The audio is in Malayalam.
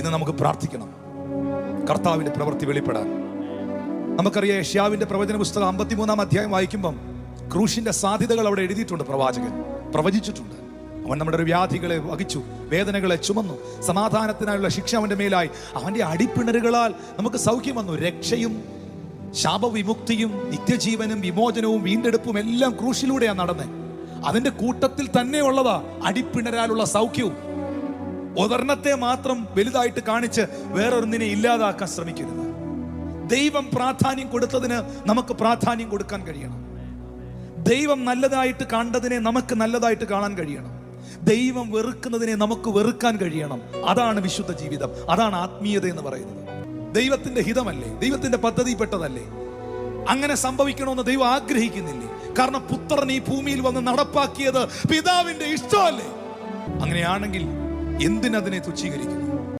ഇന്ന് നമുക്ക് പ്രാർത്ഥിക്കണം കർത്താവിന്റെ പ്രവൃത്തി വെളിപ്പെടാൻ. നമുക്കറിയാം, യെശയ്യാവിന്റെ പ്രവചന പുസ്തകം 53-ാം അധ്യായം വായിക്കുമ്പം ക്രൂശിന്റെ സാധ്യതകൾ അവിടെ എഴുതിയിട്ടുണ്ട്. പ്രവാചകൻ പ്രവചിച്ചിട്ടുണ്ട്. അവൻ നമ്മുടെ വ്യാധികളെ വഹിച്ചു, വേദനകളെ ചുമന്നു, സമാധാനത്തിനായുള്ള ശിക്ഷ അവന്റെ മേലായി, അവന്റെ അടിപ്പിണരുകളാൽ നമുക്ക് സൗഖ്യം വന്നു. രക്ഷയും ശാപവിമുക്തിയും നിത്യജീവനും വിമോചനവും വീണ്ടെടുപ്പും എല്ലാം ക്രൂശിലൂടെയാണ് നടന്നത്. അതിന്റെ കൂട്ടത്തിൽ തന്നെ ഉള്ളതാ അടിപ്പിണരാലുള്ള സൗഖ്യവും. ഒരെണ്ണത്തെ മാത്രം വലുതായിട്ട് കാണിച്ച് വേറൊന്നിനെ ഇല്ലാതാക്കാൻ ശ്രമിക്കരുത്. ദൈവം പ്രാധാന്യം കൊടുത്തതിന് നമുക്ക് പ്രാധാന്യം കൊടുക്കാൻ കഴിയണം. ദൈവം നല്ലതായിട്ട് കണ്ടതിനെ നമുക്ക് നല്ലതായിട്ട് കാണാൻ കഴിയണം. ദൈവം വെറുക്കുന്നതിനെ നമുക്ക് വെറുക്കാൻ കഴിയണം. അതാണ് വിശുദ്ധ ജീവിതം, അതാണ് ആത്മീയത എന്ന് പറയുന്നത്. ദൈവത്തിന്റെ ഹിതമല്ലേ, ദൈവത്തിന്റെ പദ്ധതിപ്പെട്ടതല്ലേ? അങ്ങനെ സംഭവിക്കണമെന്ന് ദൈവം ആഗ്രഹിക്കുന്നില്ലേ? കാരണം പുത്രൻ ഈ ഭൂമിയിൽ വന്ന് നടപ്പാക്കിയത് പിതാവിന്റെ ഇഷ്ടമല്ലേ? അങ്ങനെയാണെങ്കിൽ എന്തിനതിനെ തുച്ഛീകരിക്കുന്നു?